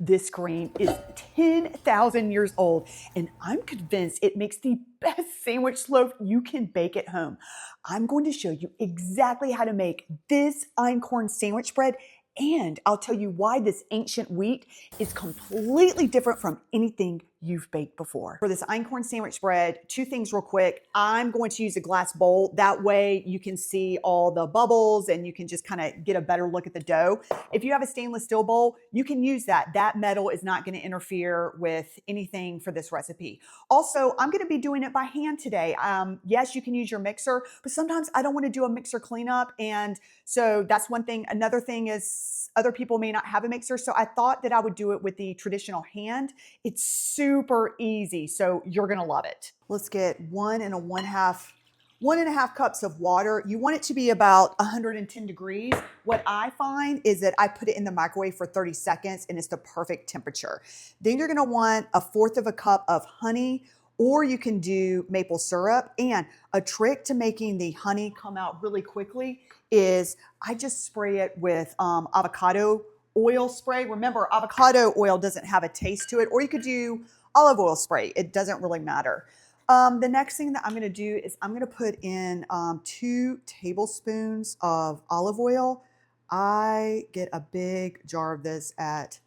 This grain is 10,000 years old, and I'm convinced it makes the best sandwich loaf you can bake at home. I'm going to show you exactly how to make this einkorn sandwich bread, and I'll tell you why this ancient wheat is completely different from anything you've baked before. For this einkorn sandwich bread, two things real quick. I'm going to use a glass bowl. That way you can see all the bubbles and you can just kind of get a better look at the dough. If you have a stainless steel bowl, you can use that. That metal is not going to interfere with anything for this recipe. Also, I'm going to be doing it by hand today. Yes, you can use your mixer, but sometimes I don't want to do a mixer cleanup. And so that's one thing. Another thing is other people may not have a mixer. So I thought that I would do it with the traditional hand. It's super easy. So you're going to love it. Let's get 1.5 cups of water. You want it to be about 110 degrees. What I find is that I put it in the microwave for 30 seconds and it's the perfect temperature. Then you're going to want 1/4 cup of honey, or you can do maple syrup. And a trick to making the honey come out really quickly is I just spray it with avocado oil spray. Remember, avocado oil doesn't have a taste to it, or you could do olive oil spray. It doesn't really matter. The next thing that I'm going to do is I'm going to put in 2 tablespoons of olive oil. I get a big jar of this at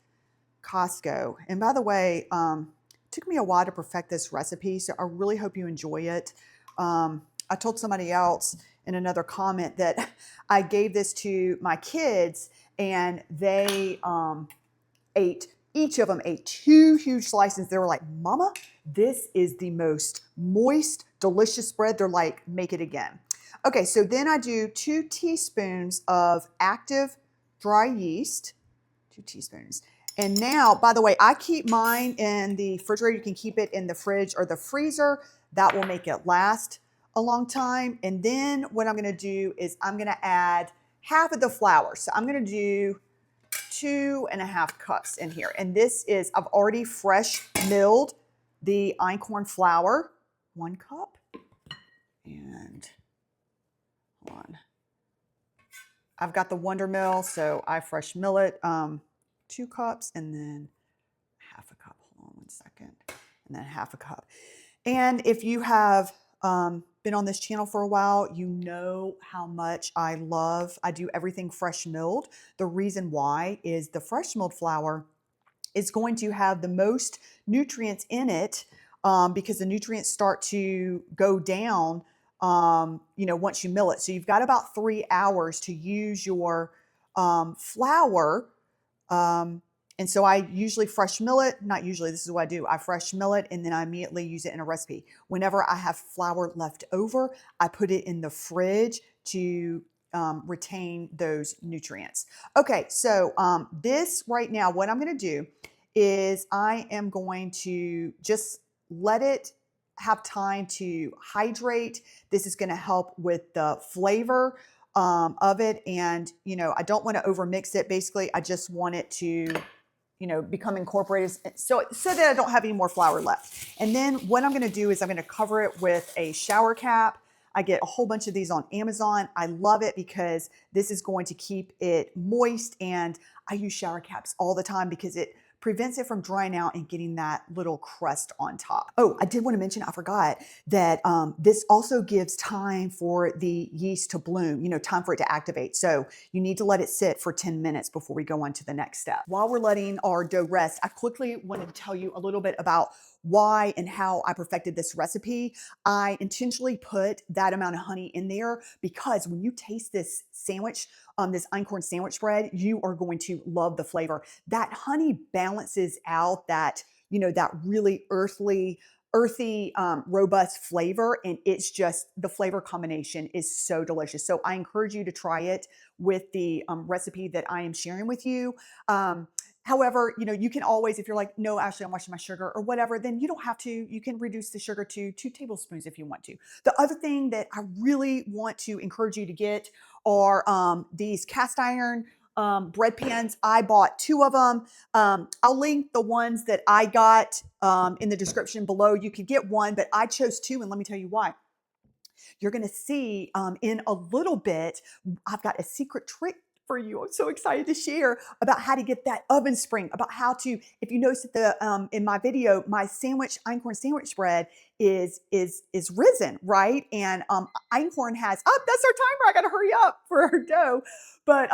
Costco. And by the way, it took me a while to perfect this recipe, so I really hope you enjoy it. I told somebody else in another comment that I gave this to my kids and they each of them ate 2 huge slices. They were like, "Mama, this is the most moist, delicious bread." They're like, "Make it again." Okay, so then I do 2 teaspoons of active dry yeast, 2 teaspoons. And now, by the way, I keep mine in the refrigerator. You can keep it in the fridge or the freezer. That will make it last a long time. And then what I'm going to do is I'm going to add half of the flour. So I'm going to do 2.5 cups in here. And this is, I've already fresh milled the einkorn flour, 1 cup. And hold on. I've got the Wonder Mill, so I fresh mill it. 2 cups and then 1/2 cup. Hold on 1 second. And then 1/2 cup. And if you have been on this channel for a while, you know how much I do everything fresh milled. The reason why is the fresh milled flour is going to have the most nutrients in it because the nutrients start to go down once you mill it. So you've got about 3 hours to use your flour. And so I usually fresh mill it, not usually, this is what I do. I fresh mill it and then I immediately use it in a recipe. Whenever I have flour left over, I put it in the fridge to retain those nutrients. Okay, so this right now, what I'm going to do is I am going to just let it have time to hydrate. This is going to help with the flavor of it. And, I don't want to overmix it. Basically, I just want it to become incorporated so that I don't have any more flour left. And then what I'm going to do is I'm going to cover it with a shower cap. I get a whole bunch of these on Amazon. I love it because this is going to keep it moist, and I use shower caps all the time because it prevents it from drying out and getting that little crust on top. Oh, I did want to mention, I forgot that this also gives time for the yeast to bloom, time for it to activate. So you need to let it sit for 10 minutes before we go on to the next step. While we're letting our dough rest, I quickly wanted to tell you a little bit about why and how I perfected this recipe. I intentionally put that amount of honey in there because when you taste this sandwich, this einkorn sandwich bread, you are going to love the flavor. That honey balances out that, that really earthy, robust flavor. And it's just, the flavor combination is so delicious. So I encourage you to try it with the recipe that I am sharing with you. However, you can always, if you're like, "No, Ashley, I'm watching my sugar," or whatever, then you don't have to. You can reduce the sugar to 2 tablespoons if you want to. The other thing that I really want to encourage you to get are these cast iron bread pans. I bought 2 of them. I'll link the ones that I got in the description below. You could get 1, but I chose 2, and let me tell you why. You're going to see in a little bit, I've got a secret trick for you. I'm so excited to share about how to get that oven spring, about how to, if you notice that the in my video, my sandwich, Einkorn sandwich bread is risen, right? And Einkorn has, oh, that's our timer. I gotta hurry up for our dough. But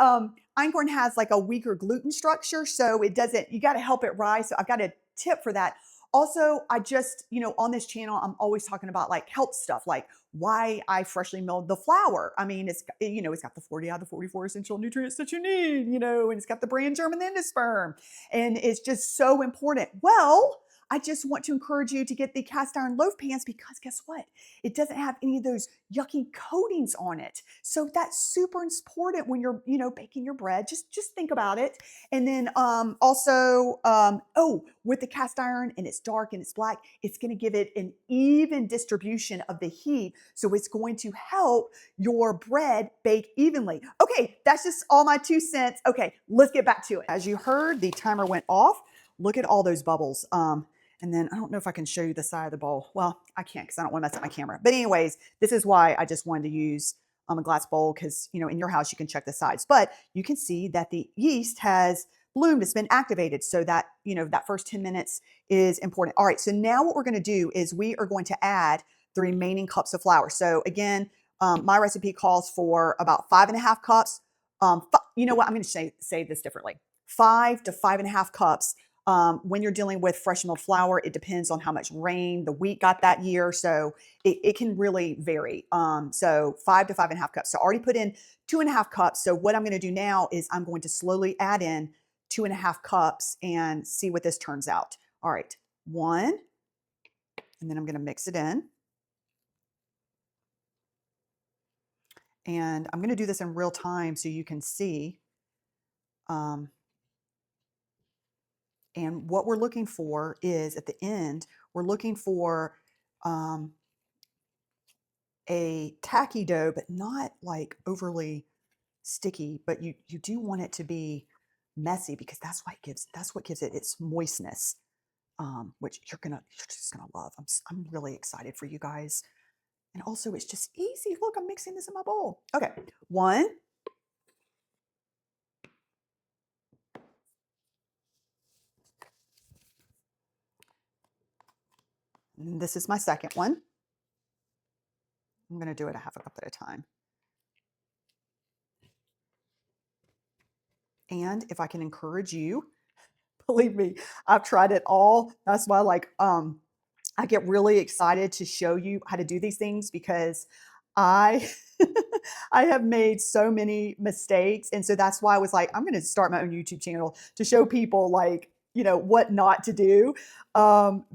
Einkorn has like a weaker gluten structure, so it doesn't, you gotta help it rise. So I've got a tip for that. Also, I just, on this channel, I'm always talking about like health stuff, like why I freshly milled the flour. I mean, it's got the 40 out of the 44 essential nutrients that you need, and it's got the bran germ and the endosperm. And it's just so important. Well, I just want to encourage you to get the cast iron loaf pans because guess what? It doesn't have any of those yucky coatings on it. So that's super important when you're, baking your bread. Just think about it. And then also, with the cast iron and it's dark and it's black, it's going to give it an even distribution of the heat. So it's going to help your bread bake evenly. Okay, that's just all my 2 cents. Okay, let's get back to it. As you heard, the timer went off. Look at all those bubbles. And then I don't know if I can show you the side of the bowl. Well, I can't because I don't want to mess up my camera. But anyways, this is why I just wanted to use a glass bowl because, in your house, you can check the sides. But you can see that the yeast has bloomed. It's been activated. So that, that first 10 minutes is important. All right. So now what we're going to do is we are going to add the remaining cups of flour. So again, my recipe calls for about 5.5 cups. You know what? I'm going to say this differently. 5 to 5.5 cups. When you're dealing with fresh milled flour, it depends on how much rain the wheat got that year. So it can really vary. So 5 to 5.5 cups. So I already put in 2.5 cups. So what I'm going to do now is I'm going to slowly add in 2.5 cups and see what this turns out. All right, 1, and then I'm going to mix it in. And I'm going to do this in real time so you can see. And what we're looking for is at the end, we're looking for a tacky dough, but not like overly sticky, but you do want it to be messy because that's what gives it its moistness, which you're just gonna love. I'm really excited for you guys. And also it's just easy. Look, I'm mixing this in my bowl. Okay, 1. And this is my second one. I'm going to do it a 1/2 cup at a time. And if I can encourage you, believe me, I've tried it all. That's why I get really excited to show you how to do these things because I I have made so many mistakes. And so that's why I was like, I'm going to start my own YouTube channel to show people what not to do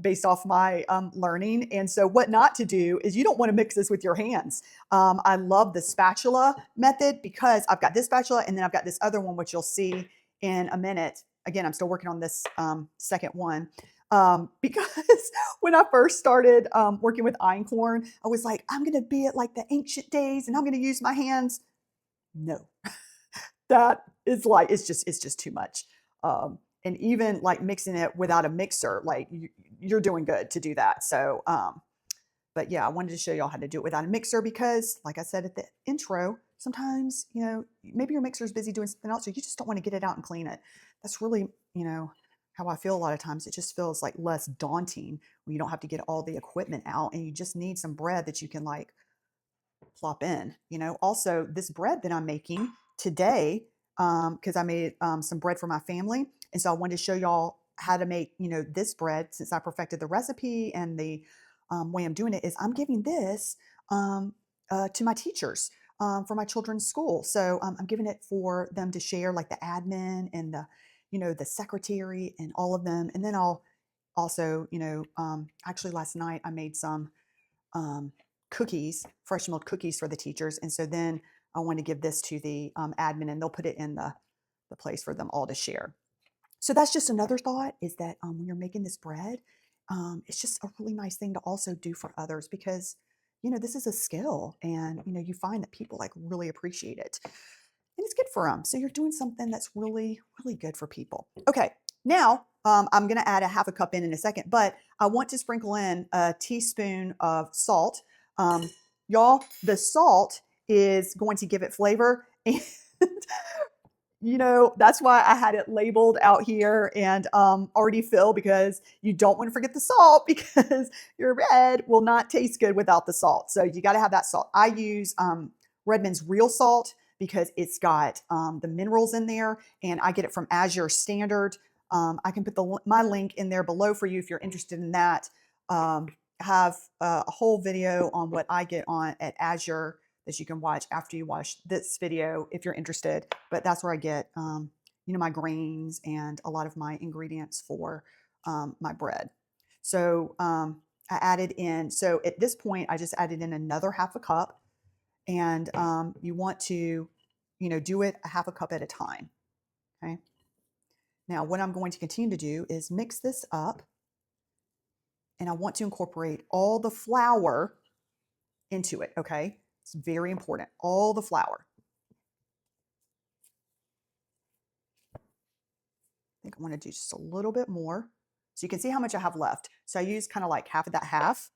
based off my learning. And so what not to do is you don't want to mix this with your hands. I love the spatula method because I've got this spatula and then I've got this other one, which you'll see in a minute. Again, I'm still working on this second one. Because when I first started working with Einkorn, I was like, I'm going to be at like the ancient days and I'm going to use my hands. No, that is it's just too much. And even like mixing it without a mixer, like you're doing good to do that. So, but yeah, I wanted to show y'all how to do it without a mixer because like I said at the intro, sometimes, maybe your mixer is busy doing something else, so you just don't want to get it out and clean it. That's really, how I feel a lot of times. It just feels like less daunting when you don't have to get all the equipment out and you just need some bread that you can like plop in. Also this bread that I'm making today, because I made some bread for my family. And so I wanted to show y'all how to make, this bread since I perfected the recipe. And the way I'm doing it is I'm giving this to my teachers for my children's school. So I'm giving it for them to share, like the admin and the secretary and all of them. And then I'll also, actually last night I made some cookies, fresh milled cookies for the teachers. And so then I want to give this to the admin and they'll put it in the place for them all to share. So that's just another thought is that when you're making this bread, it's just a really nice thing to also do for others because, this is a skill and, you find that people like really appreciate it and it's good for them. So you're doing something that's really, really good for people. Okay. Now I'm going to add a 1/2 cup in a second, but I want to sprinkle in a teaspoon of salt. Y'all, the salt is going to give it flavor. And you know, that's why I had it labeled out here and already filled, because you don't want to forget the salt because your bread will not taste good without the salt. So you got to have that salt. I use Redmond's real salt because it's got the minerals in there, and I get it from Azure Standard. I can put my link in there below for you if you're interested in that. Have a whole video on what I get on at Azure that you can watch after you watch this video if you're interested. But that's where I get, you know, my grains and a lot of my ingredients for my bread. So I added in, so at this point, I just added in another half a cup, and you want to, you know, do it a half a cup at a time. Okay. Now, what I'm going to continue to do is mix this up, and I want to incorporate all the flour into it. Okay. It's very important. All the flour. I think I want to do just a little bit more. So you can see how much I have left. So I use kind of like half of that half.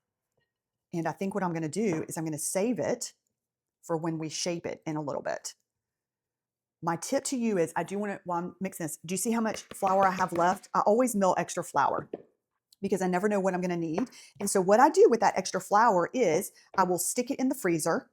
And I think what I'm going to do is I'm going to save it for when we shape it in a little bit. My tip to you is, I do want to, while I'm mixing this, do you see how much flour I have left? I always mill extra flour because I never know what I'm going to need. And so what I do with that extra flour is I will stick it in the freezer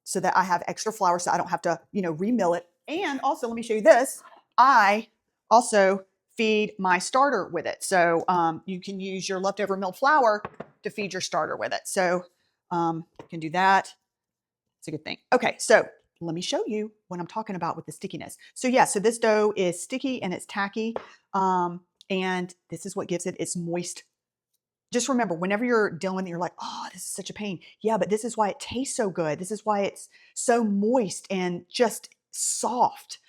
so that I have extra flour, so I don't have to, you know, remill it. And also, let me show you this. I also feed my starter with it. So you can use your leftover milled flour to feed your starter with it. So you can do that. It's a good thing. Okay, so let me show you what I'm talking about with the stickiness. So yeah, so this dough is sticky and it's tacky. And this is what gives it its moist. Just remember, whenever you're dealing with it, you're like, oh, this is such a pain. Yeah, but this is why it tastes so good. This is why it's so moist and just soft.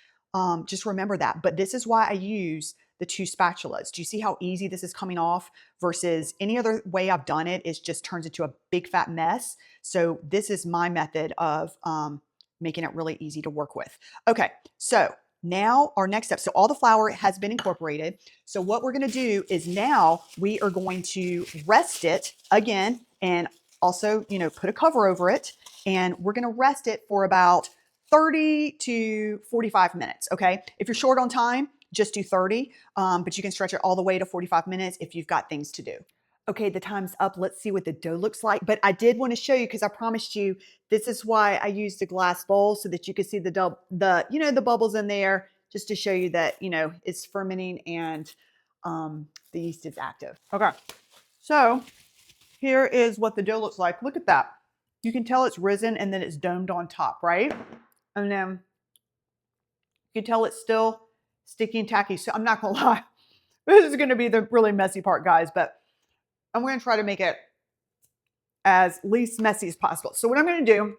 Just remember that. But this is why I use the 2 spatulas. Do you see how easy this is coming off versus any other way I've done it? It just turns into a big fat mess. So this is my method of making it really easy to work with. Okay, so now our next step. So all the flour has been incorporated. So what we're going to do is now we are going to rest it again, and also, you know, put a cover over it, and we're going to rest it for about 30 to 45 minutes. Okay. If you're short on time, just do 30, but you can stretch it all the way to 45 minutes if you've got things to do. Okay, the time's up. Let's see what the dough looks like. But I did want to show you, because I promised you, this is why I used a glass bowl, so that you could see the you know, the bubbles in there, just to show you that, you know, it's fermenting and the yeast is active. Okay, so here is what the dough looks like. Look at that. You can tell it's risen and then it's domed on top, right? And then you can tell it's still sticky and tacky. So I'm not gonna lie, this is gonna be the really messy part, guys, but I'm going to try to make it as least messy as possible. So what I'm going to do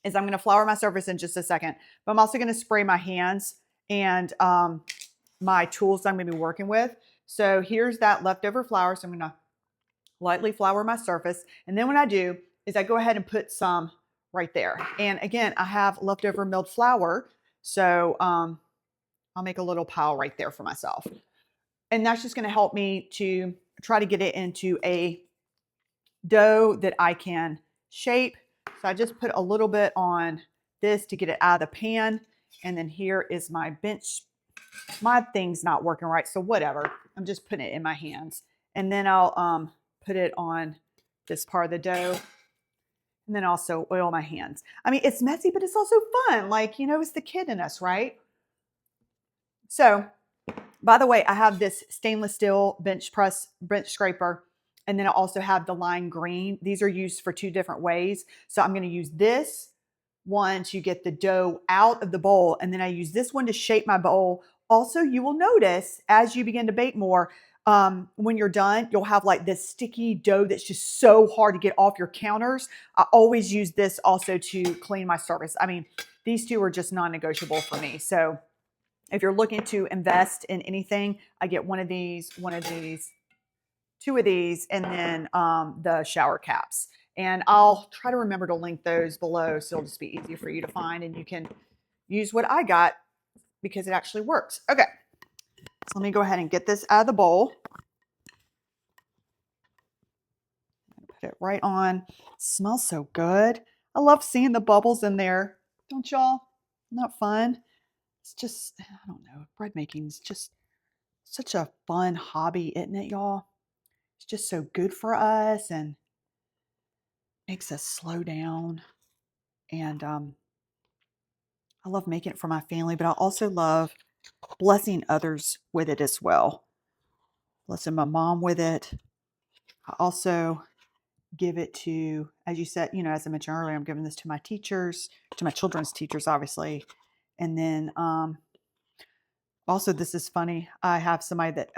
is I'm going to flour my surface in just a second, but I'm also going to spray my hands and my tools that I'm going to be working with. So here's that leftover flour. So I'm going to lightly flour my surface. And then what I do is I go ahead and put some right there. And again, I have leftover milled flour. So I'll make a little pile right there for myself. And that's just going to help me to try to get it into a dough that I can shape. So I just put a little bit on this to get it out of the pan. And then here is my bench. My thing's not working right, so whatever. I'm just putting it in my hands. And then I'll put it on this part of the dough. And then also oil my hands. I mean, it's messy, but it's also fun. Like, you know, it's the kid in us, right? So, by the way, I have this stainless steel bench scraper. And then I also have the lime green. These are used for 2 different ways. So I'm going to use this one to get the dough out of the bowl. And then I use this one to shape my bowl. Also, you will notice as you begin to bake more, when you're done, you'll have like this sticky dough that's just so hard to get off your counters. I always use this also to clean my surface. I mean, these 2 are just non-negotiable for me. So if you're looking to invest in anything, I get one of these, 2 of these, and then the shower caps. And I'll try to remember to link those below, so it'll just be easy for you to find, and you can use what I got because it actually works. Okay, so let me go ahead and get this out of the bowl. Put it right on. It smells so good. I love seeing the bubbles in there. Don't y'all? Not fun? it's just, I don't know, bread making is just such a fun hobby, isn't it, y'all? It's just so good for us and makes us slow down. And I love making it for my family, but I also love blessing others with it as well. Blessing my mom with it. I also give it to, as you said, as I mentioned earlier, I'm giving this to my teachers, to my children's teachers, obviously. And then also, this is funny. I have somebody that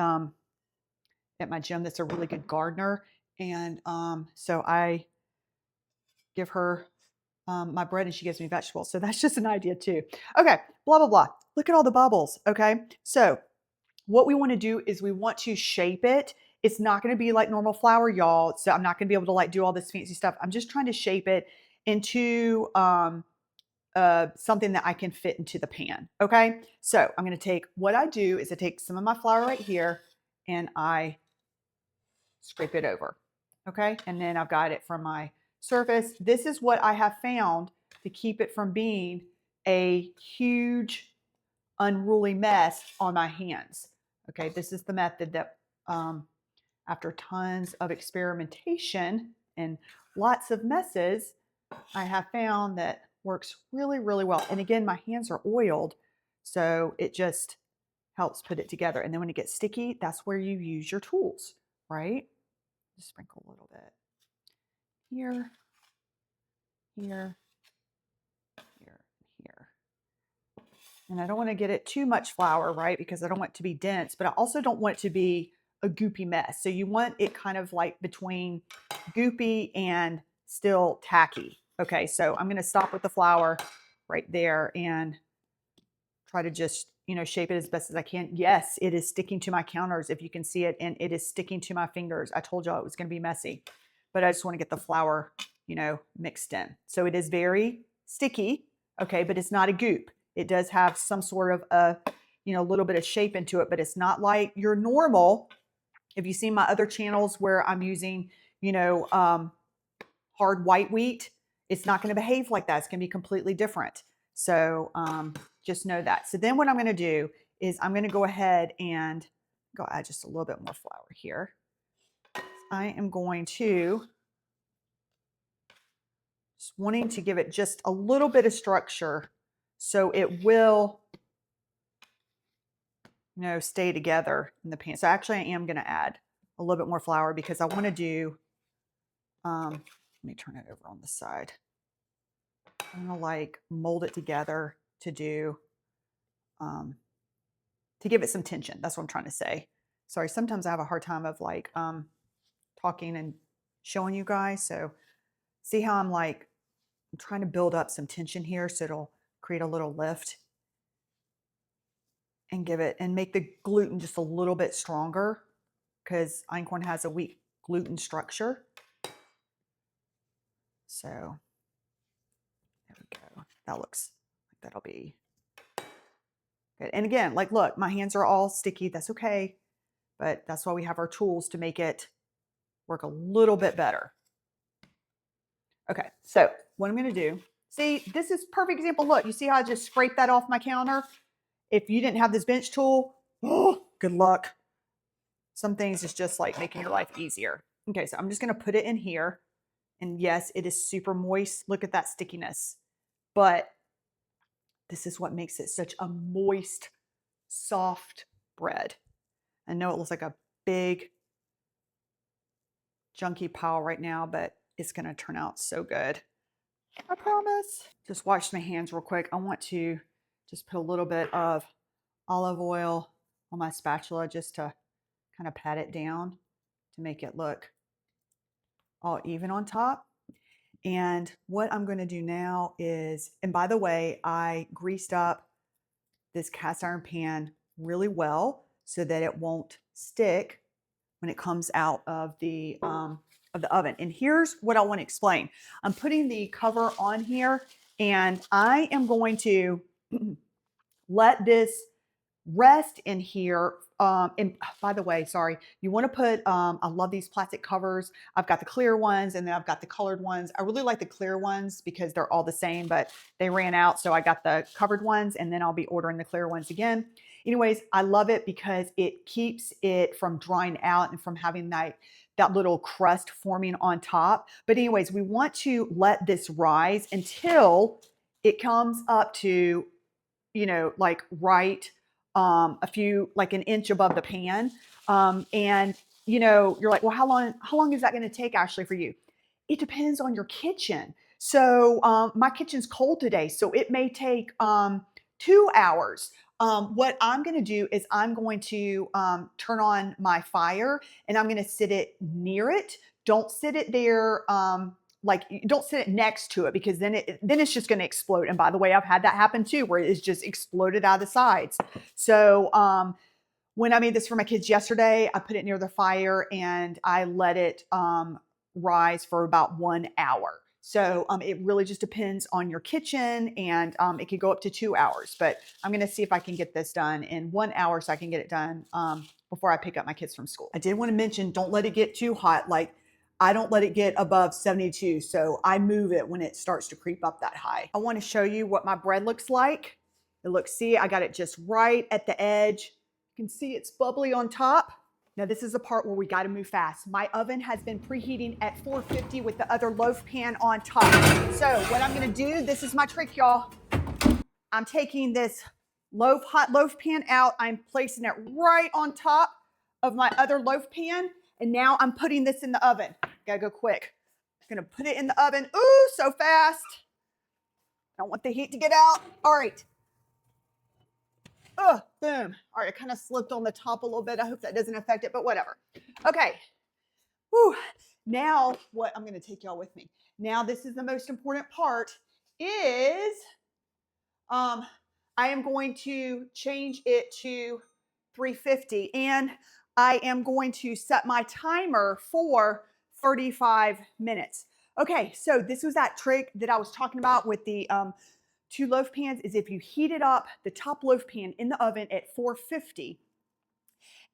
at my gym that's a really good gardener. And so I give her my bread and she gives me vegetables. So that's just an idea too. Okay, blah, blah, blah. Look at all the bubbles. Okay, so what we want to do is we want to shape it. It's not going to be like normal flour, y'all. So I'm not going to be able to like do all this fancy stuff. I'm just trying to shape it into something that I can fit into the pan. Okay, so I'm going to take, what I do is I take some of my flour right here and I scrape it over. Okay, and then I've got it from my surface. This is what I have found to keep it from being a huge unruly mess on my hands. Okay, this is the method that after tons of experimentation and lots of messes, I have found that works really, really well. And again, my hands are oiled, so it just helps put it together. And then when it gets sticky, that's where you use your tools, right? Just sprinkle a little bit here, here, here, here. And I don't want to get it too much flour, right? Because I don't want it to be dense, but I also don't want it to be a goopy mess. So you want it kind of like between goopy and still tacky. Okay, so I'm going to stop with the flour right there and try to just, shape it as best as I can. Yes, it is sticking to my counters if you can see it, and it is sticking to my fingers. I told y'all it was going to be messy, but I just want to get the flour, mixed in. So it is very sticky, okay, but it's not a goop. It does have some sort of a, little bit of shape into it, but it's not like your normal. If you see my other channels where I'm using, hard white wheat, it's not going to behave like that. It's going to be completely different. So just know that. So then what I'm going to do is I'm going to go ahead and go add just a little bit more flour here. I am going to, just wanting to give it just a little bit of structure so it will, stay together in the pan. So actually I am going to add a little bit more flour because I want to do, let me turn it over on the side. I'm going to like mold it together to do, to give it some tension. That's what I'm trying to say. Sorry, sometimes I have a hard time of like talking and showing you guys. So see how I'm trying to build up some tension here so it'll create a little lift and give it, and make the gluten just a little bit stronger because einkorn has a weak gluten structure. So there we go. That looks like that'll be good. And again, like, look, my hands are all sticky. That's okay. But that's why we have our tools to make it work a little bit better. Okay, so what I'm going to do, see, this is perfect example. Look, you see how I just scraped that off my counter? If you didn't have this bench tool, oh, good luck. Some things is just like making your life easier. Okay, so I'm just going to put it in here. And yes, it is super moist. Look at that stickiness. But this is what makes it such a moist, soft bread. I know it looks like a big, junky pile right now, but it's going to turn out so good. I promise. Just wash my hands real quick. I want to just put a little bit of olive oil on my spatula just to kind of pat it down to make it look all even on top. And what I'm going to do now is, and by the way, I greased up this cast iron pan really well so that it won't stick when it comes out of the oven. And here's what I want to explain. I'm putting the cover on here and I am going to let this rest in here and by the way, sorry, you want to put, I love these plastic covers. I've got the clear ones and then I've got the colored ones. I really like the clear ones because they're all the same, but they ran out. So I got the covered ones and then I'll be ordering the clear ones again. Anyways, I love it because it keeps it from drying out and from having that little crust forming on top. But anyways, we want to let this rise until it comes up to, like right a few, like an inch above the pan. And you're like, well, how long is that going to take, Ashley, for you? It depends on your kitchen. So my kitchen's cold today, so it may take 2 hours. What I'm going to do is I'm going to turn on my fire and I'm going to sit it near it. Don't sit it there. Like, don't sit it next to it because then it's just going to explode. And by the way, I've had that happen too, where it's just exploded out of the sides. So when I made this for my kids yesterday, I put it near the fire and I let it rise for about 1 hour. So it really just depends on your kitchen, and it could go up to 2 hours. But I'm going to see if I can get this done in 1 hour so I can get it done before I pick up my kids from school. I did want to mention, don't let it get too hot. Like, I don't let it get above 72, so I move it when it starts to creep up that high. I want to show you what my bread looks like. See, I got it just right at the edge. You can see it's bubbly on top. Now this is the part where we got to move fast. My oven has been preheating at 450 with the other loaf pan on top. So what I'm going to do, this is my trick, y'all. I'm taking this hot loaf pan out. I'm placing it right on top of my other loaf pan. And now I'm putting this in the oven. Gotta go quick. I'm gonna put it in the oven. Ooh, so fast. Don't want the heat to get out. All right. Boom. All right, I kind of slipped on the top a little bit. I hope that doesn't affect it, but whatever. Okay. Whew. Now, what I'm gonna take y'all with me. Now, this is the most important part is I am going to change it to 350 and I am going to set my timer for 35 minutes. Okay, so this was that trick that I was talking about with the 2 loaf pans, is if you heat it up, the top loaf pan in the oven at 450,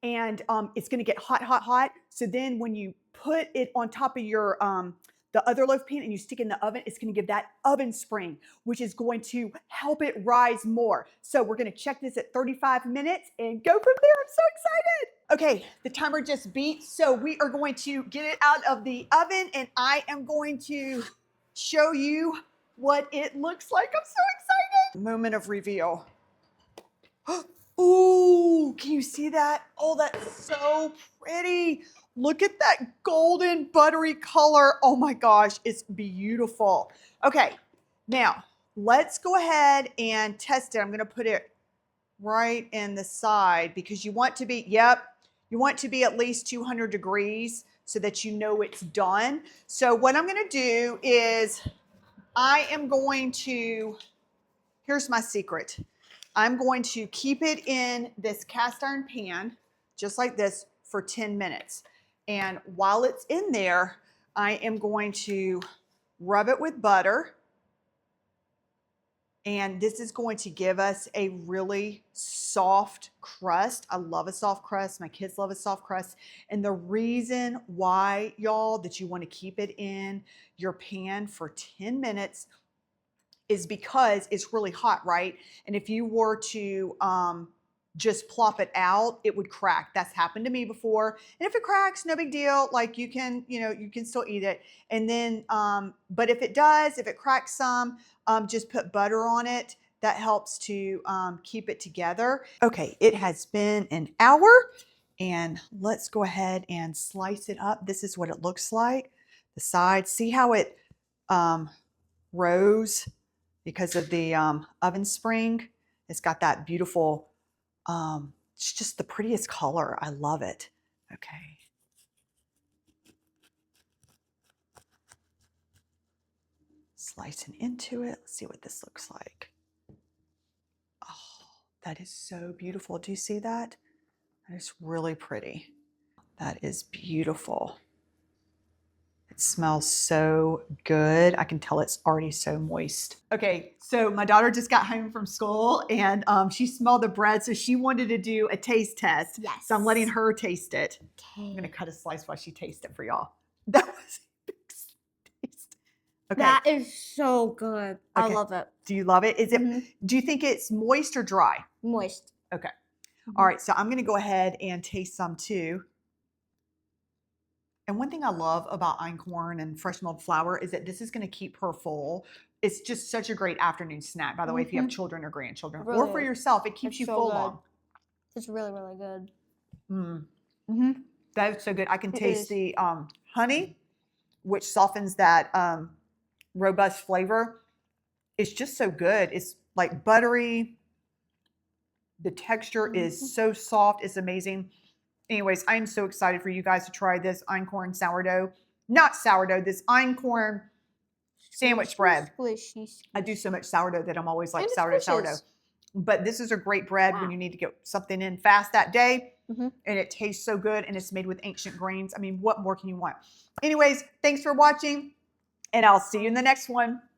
and it's going to get hot, hot, hot. So then when you put it on top of your the other loaf pan and you stick it in the oven, it's going to give that oven spring, which is going to help it rise more. So we're going to check this at 35 minutes and go from there. I'm so excited. Okay, the timer just beat. So we are going to get it out of the oven and I am going to show you what it looks like. I'm so excited. Moment of reveal. Ooh, can you see that? Oh, that's so pretty. Look at that golden buttery color. Oh my gosh, it's beautiful. Okay, now let's go ahead and test it. I'm gonna put it right in the side because you want to be, you want to be at least 200 degrees so that you know it's done. So what I'm gonna do is I am going to, here's my secret. I'm going to keep it in this cast iron pan, just like this, for 10 minutes. And while it's in there, I am going to rub it with butter. And this is going to give us a really soft crust. I love a soft crust. My kids love a soft crust. And the reason why, y'all, that you want to keep it in your pan for 10 minutes is because it's really hot, right? And if you were to just plop it out, it would crack. That's happened to me before. And if it cracks, no big deal. Like you can still eat it. And then, but if it does, if it cracks some, just put butter on it. That helps to keep it together. Okay, it has been an hour and let's go ahead and slice it up. This is what it looks like. The sides, see how it rose because of the oven spring. It's got that beautiful, it's just the prettiest color. I love it. Okay. Slicing into it. Let's see what this looks like. Oh, that is so beautiful. Do you see that? That is really pretty. That is beautiful. It smells so good. I can tell it's already so moist. Okay, so my daughter just got home from school and she smelled the bread, so she wanted to do a taste test. Yes. So I'm letting her taste it. Okay. I'm gonna cut a slice while she tastes it for y'all. That was a big taste. Okay. That is so good. I Okay. love it. Do you love it? Is it? Mhm. Do you think it's moist or dry? Moist. Okay. Mhm. All right, so I'm gonna go ahead and taste some too. And one thing I love about einkorn and fresh milled flour is that this is going to keep her full. It's just such a great afternoon snack, by the way, if you have children or grandchildren, or for Really, yourself. It keeps it's you so full good. long. It's really, really good. Mm-hmm. That's so good. I can It taste is. the honey, which softens that robust flavor. It's just so good. It's like buttery. The texture is so soft. It's amazing. Anyways, I'm so excited for you guys to try this einkorn sourdough. Not sourdough, this einkorn sandwich bread. Squishy. I do so much sourdough that I'm always like And it sourdough. squishes. But this is a great bread when Wow. you need to get something in fast that day. Mhm. And it tastes so good and it's made with ancient grains. I mean, what more can you want? Anyways, thanks for watching and I'll see you in the next one.